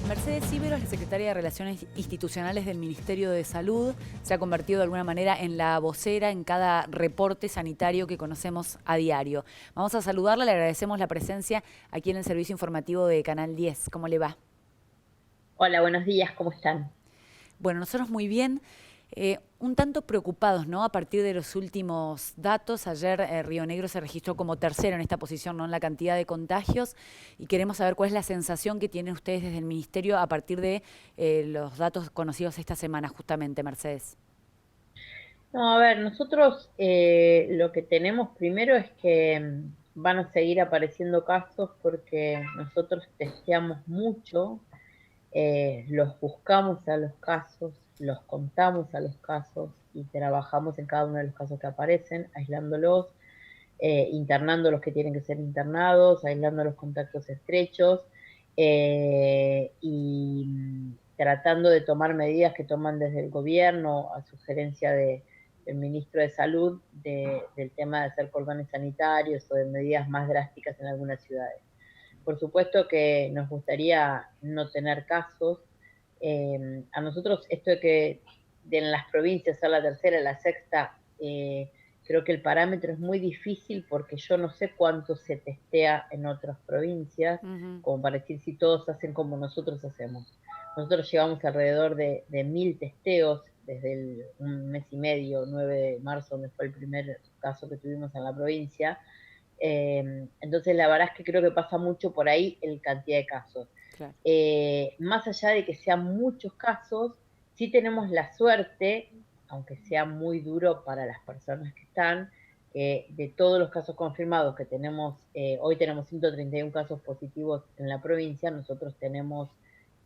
Mercedes Cíbero es la secretaria de Relaciones Institucionales del Ministerio de Salud. Se ha convertido de alguna manera en la vocera en cada reporte sanitario que conocemos a diario. Vamos a saludarla, le agradecemos la presencia aquí en el servicio informativo de Canal 10. ¿Cómo le va? Hola, buenos días, ¿cómo están? Bueno, nosotros muy bien, un tanto preocupados, ¿no? A partir de los últimos datos, ayer Río Negro se registró como tercero en esta posición, ¿no? En la cantidad de contagios, y queremos saber cuál es la sensación que tienen ustedes desde el Ministerio a partir de los datos conocidos esta semana, justamente, Mercedes. No, a ver, nosotros lo que tenemos primero es que van a seguir apareciendo casos porque nosotros testeamos mucho, los buscamos a los casos, los contamos a los casos y trabajamos en cada uno de los casos que aparecen, aislándolos, internando los que tienen que ser internados, aislando los contactos estrechos y tratando de tomar medidas que toman desde el gobierno a sugerencia del ministro de Salud del tema de hacer cordones sanitarios o de medidas más drásticas en algunas ciudades. Por supuesto que nos gustaría no tener casos. A nosotros esto de que en las provincias sea la tercera, la sexta, creo que el parámetro es muy difícil porque yo no sé cuánto se testea en otras provincias, Ujú. como para decir si todos hacen como nosotros hacemos. Nosotros llevamos alrededor de 1000 testeos desde un mes y medio, 9 de marzo, donde fue el primer caso que tuvimos en la provincia. Entonces, la verdad es que creo que pasa mucho por ahí el cantidad de casos. Claro. Más allá de que sean muchos casos, sí tenemos la suerte, aunque sea muy duro para las personas que están, de todos los casos confirmados que tenemos, hoy tenemos 131 casos positivos en la provincia, nosotros tenemos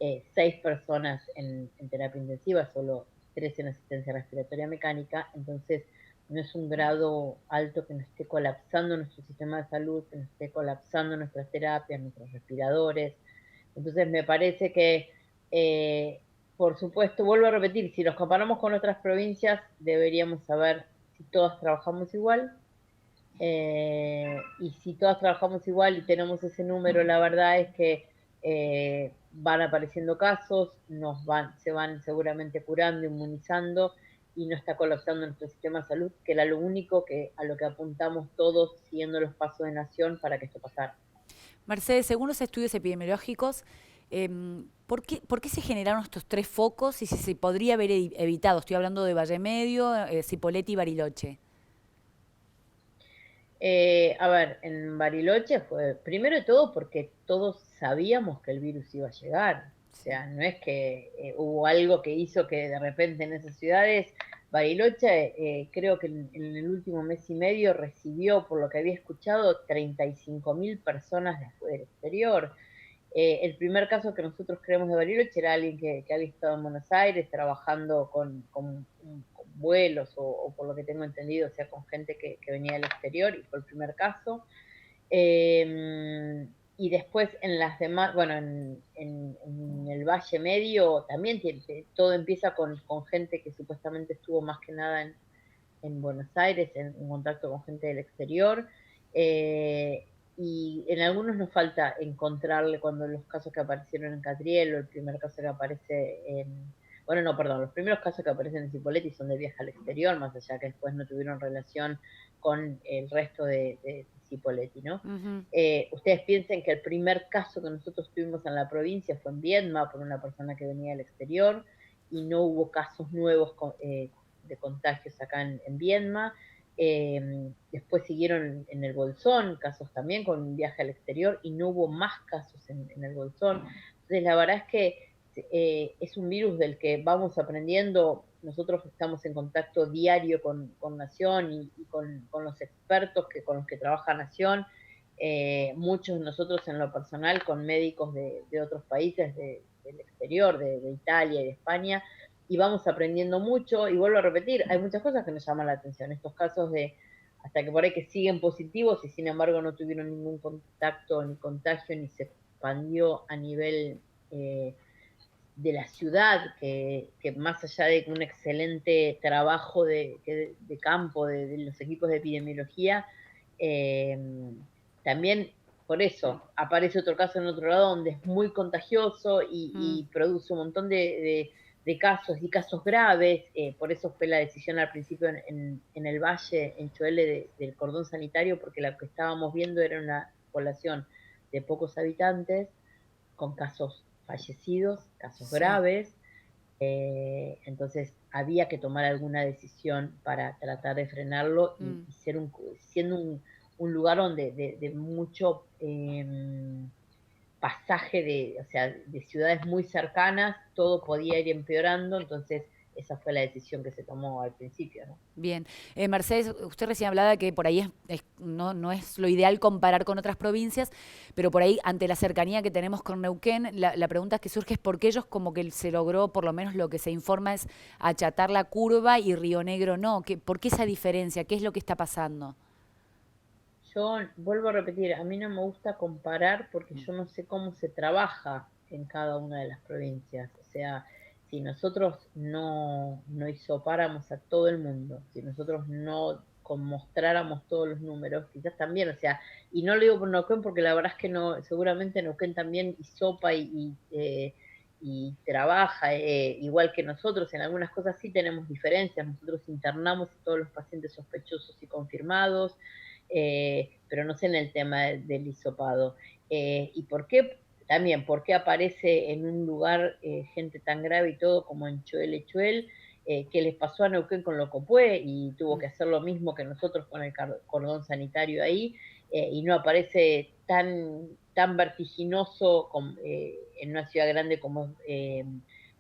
6 personas en terapia intensiva, solo 3 en asistencia respiratoria mecánica, entonces no es un grado alto que nos esté colapsando nuestro sistema de salud, que nos esté colapsando nuestras terapias, nuestros respiradores. Entonces me parece que, eh, por supuesto, vuelvo a repetir, si nos comparamos con otras provincias, deberíamos saber si todas trabajamos igual. Y si todas trabajamos igual y tenemos ese número, la verdad es que van apareciendo casos, se van seguramente curando, inmunizando y no está colapsando nuestro sistema de salud, que era lo único a lo que apuntamos todos siguiendo los pasos de Nación para que esto pasara. Mercedes, según los estudios epidemiológicos, ¿por qué se generaron estos tres focos y si se podría haber evitado? Estoy hablando de Valle Medio, Cipolletti y Bariloche. A ver, en Bariloche fue, primero de todo, porque todos sabíamos que el virus iba a llegar. O Sí. sea, no es que hubo algo que hizo que de repente en esas ciudades, Bariloche, creo que en el último mes y medio recibió, por lo que había escuchado, 35.000 personas del exterior. El primer caso que nosotros creemos de Bariloche era alguien que había estado en Buenos Aires trabajando con vuelos o por lo que tengo entendido, o sea, con gente que venía del exterior y fue el primer caso. Y después en las demás, bueno, en el Valle Medio también todo empieza con gente que supuestamente estuvo más que nada en Buenos Aires, en contacto con gente del exterior. eh, y en algunos nos falta encontrarle cuando los casos que aparecieron en Catriel o el primer caso que aparece bueno, no, perdón, los primeros casos que aparecen en Cipolletti son de viaje al exterior, más allá que después no tuvieron relación con el resto de Cipolletti, ¿no? Ujú. Ustedes piensen que el primer caso que nosotros tuvimos en la provincia fue en Viedma por una persona que venía del exterior y no hubo casos nuevos de contagios acá en Viedma. Después siguieron en el Bolsón, casos también con un viaje al exterior y no hubo más casos en el Bolsón. Entonces, la verdad es que es un virus del que vamos aprendiendo. Nosotros estamos en contacto diario con Nación y con los expertos con los que trabaja Nación. Muchos de nosotros en lo personal con médicos de otros países del exterior, de Italia y de España, y vamos aprendiendo mucho, y vuelvo a repetir, hay muchas cosas que nos llaman la atención, estos casos de hasta que por ahí que siguen positivos y sin embargo no tuvieron ningún contacto ni contagio ni se expandió a nivel de la ciudad, que más allá de un excelente trabajo de campo de los equipos de epidemiología, eh, también por eso aparece otro caso en otro lado donde es muy contagioso Mm, y produce un montón de casos y casos graves. Por eso fue la decisión al principio en el valle, en Choele, del cordón sanitario, porque lo que estábamos viendo era una población de pocos habitantes con casos fallecidos, casos sí. graves. Entonces había que tomar alguna decisión para tratar de frenarlo Mm. y siendo un lugar donde de mucho pasaje o sea, de ciudades muy cercanas, todo podía ir empeorando, entonces esa fue la decisión que se tomó al principio, ¿no? Bien. Mercedes, usted recién hablaba que por ahí no es lo ideal comparar con otras provincias, pero por ahí, ante la cercanía que tenemos con Neuquén, la pregunta que surge es por qué ellos como que se logró, por lo menos lo que se informa es achatar la curva y Río Negro no. ¿Por qué esa diferencia? ¿Qué es lo que está pasando? Yo vuelvo a repetir, a mí no me gusta comparar porque Mm, yo no sé cómo se trabaja en cada una de las provincias. O sea, si nosotros no hisopáramos a todo el mundo, si nosotros no mostráramos todos los números, quizás también, o sea, y no lo digo por Neuquén porque la verdad es que no, seguramente Neuquén también hisopa y trabaja igual que nosotros, en algunas cosas sí tenemos diferencias, nosotros internamos a todos los pacientes sospechosos y confirmados, pero no sé en el tema del hisopado. ¿Y por qué? También, ¿por qué aparece en un lugar gente tan grave y todo como en Choel? ¿Qué les pasó a Neuquén con Locopué? Y tuvo mm. que hacer lo mismo que nosotros con el cordón sanitario ahí, y no aparece tan vertiginoso en una ciudad grande como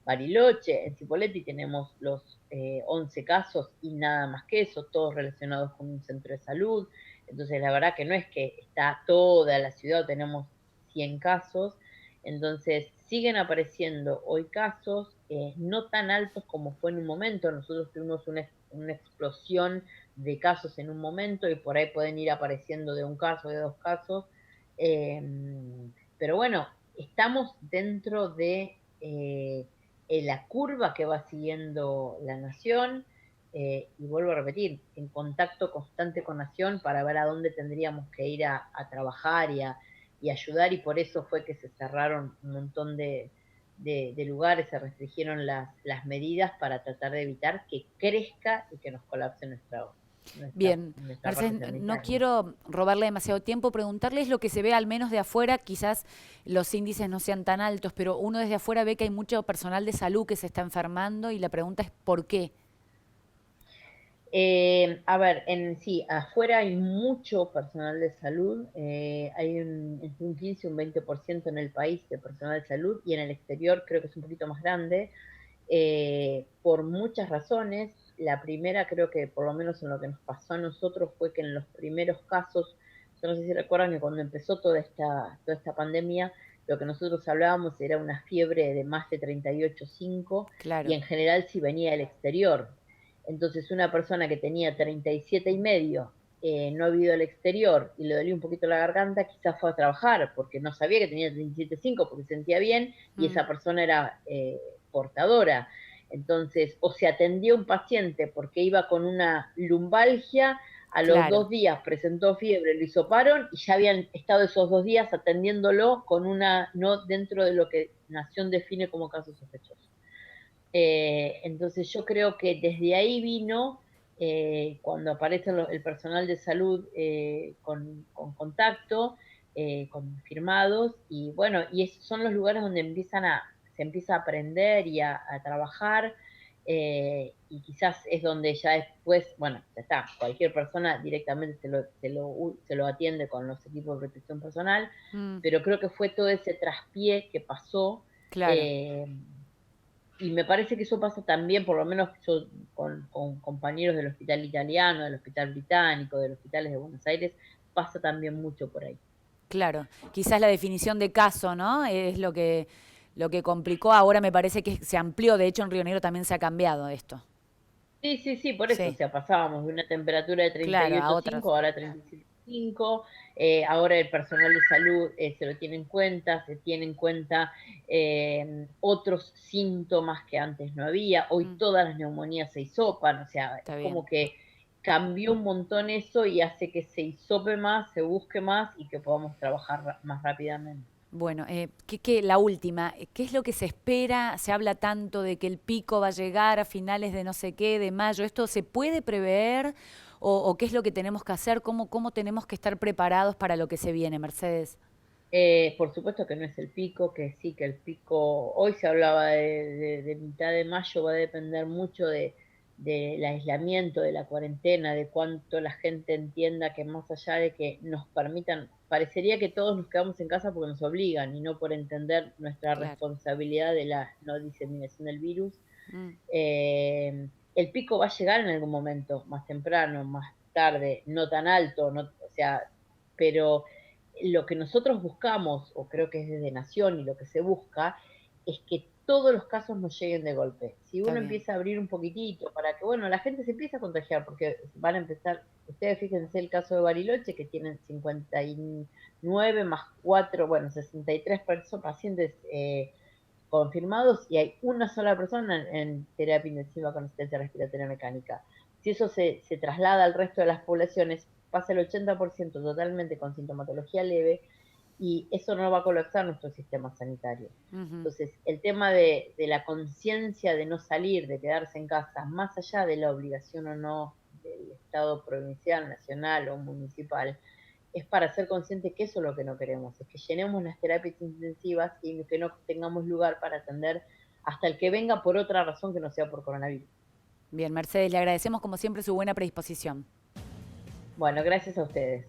Bariloche. En Cipolletti tenemos los 11 casos y nada más que eso, todos relacionados con un centro de salud. Entonces, la verdad que no es que está toda la ciudad, tenemos 100 casos, entonces siguen apareciendo hoy casos, no tan altos como fue en un momento. Nosotros tuvimos una explosión de casos en un momento y por ahí pueden ir apareciendo de un caso, de dos casos, eh, pero bueno, estamos dentro de la curva que va siguiendo la nación. Y vuelvo a repetir, en contacto constante con Nación para ver a dónde tendríamos que ir a trabajar y ayudar, y por eso fue que se cerraron un montón de lugares, se restringieron las medidas para tratar de evitar que crezca y que nos colapse Bien, nuestra parte Mercedes, no sanitaria. quiero robarle demasiado tiempo, preguntarles lo que se ve al menos de afuera, quizás los índices no sean tan altos, pero uno desde afuera ve que hay mucho personal de salud que se está enfermando y la pregunta es ¿por qué? A ver, sí, afuera hay mucho personal de salud, hay entre un 15 y un 20% en el país de personal de salud, y en el exterior creo que es un poquito más grande, por muchas razones. La primera, creo que por lo menos en lo que nos pasó a nosotros, fue que en los primeros casos, yo no sé si recuerdan que cuando empezó toda esta pandemia, lo que nosotros hablábamos era una fiebre de más de 38,5, y Claro. en general si venía del exterior. Entonces, una persona que tenía 37,5, no ha ido al exterior y le dolía un poquito la garganta, quizás fue a trabajar porque no sabía que tenía 37,5 porque se sentía bien, y Mm, esa persona era portadora. Entonces, o se atendía un paciente porque iba con una lumbalgia, a los claro, 2 días presentó fiebre, lo hisoparon y ya habían estado esos 2 días atendiéndolo con no dentro de lo que Nación define como caso sospechoso. Entonces yo creo que desde ahí vino, cuando aparece el personal de salud con contacto, confirmados, y bueno, y son los lugares donde se empieza a aprender y a trabajar, y quizás es donde ya después, bueno, ya está, cualquier persona directamente se lo atiende con los equipos de protección personal, mm, pero creo que fue todo ese traspié que pasó. claro. eh, y me parece que eso pasa también, por lo menos yo con compañeros del hospital italiano, del hospital británico, de los hospitales de Buenos Aires, pasa también mucho por ahí. Claro, quizás la definición de caso, ¿no? Es lo que complicó. Ahora me parece que se amplió. De hecho, en Río Negro también se ha cambiado esto. Sí, sí, sí, por eso, o Sí, sea, pasábamos de una temperatura de claro, a otras. 38,5 ahora a 37,5. Ahora el personal de salud se lo tiene en cuenta, se tiene en cuenta otros síntomas que antes no había. Hoy Mm, todas las neumonías se hisopan, o sea, está es bien. como que cambió un montón eso y hace que se hisope más, se busque más y que podamos trabajar más rápidamente. Bueno, la última, ¿qué es lo que se espera? Se habla tanto de que el pico va a llegar a finales de no sé qué, de mayo. ¿Esto se puede prever o qué es lo que tenemos que hacer? ¿Cómo tenemos que estar preparados para lo que se viene, Mercedes? Por supuesto que no es el pico, que sí, que el pico, hoy se hablaba de mitad de mayo, va a depender mucho del aislamiento, de la cuarentena, de cuánto la gente entienda que más allá de que nos permitan, parecería que todos nos quedamos en casa porque nos obligan y no por entender nuestra Claro. responsabilidad de la no diseminación del virus. Mm, El pico va a llegar en algún momento, más temprano, más tarde, no tan alto, no, o sea, pero lo que nosotros buscamos, o creo que es desde Nación y lo que se busca, es que todos los casos nos lleguen de golpe. Si está uno bien. empieza a abrir un poquitito para que, bueno, la gente se empiece a contagiar, porque van a empezar, ustedes fíjense el caso de Bariloche, que tienen 59 más 4, bueno, 63 pacientes confirmados y hay una sola persona en terapia intensiva con asistencia respiratoria mecánica. Si eso se traslada al resto de las poblaciones, pasa el 80% totalmente con sintomatología leve y eso no va a colapsar nuestro sistema sanitario. Ujú. Entonces, el tema de la conciencia de no salir, de quedarse en casa, más allá de la obligación o no del Estado provincial, nacional o municipal, es para ser consciente que eso es lo que no queremos, es que llenemos las terapias intensivas y que no tengamos lugar para atender hasta el que venga por otra razón que no sea por coronavirus. Bien, Mercedes, le agradecemos como siempre su buena predisposición. Bueno, gracias a ustedes.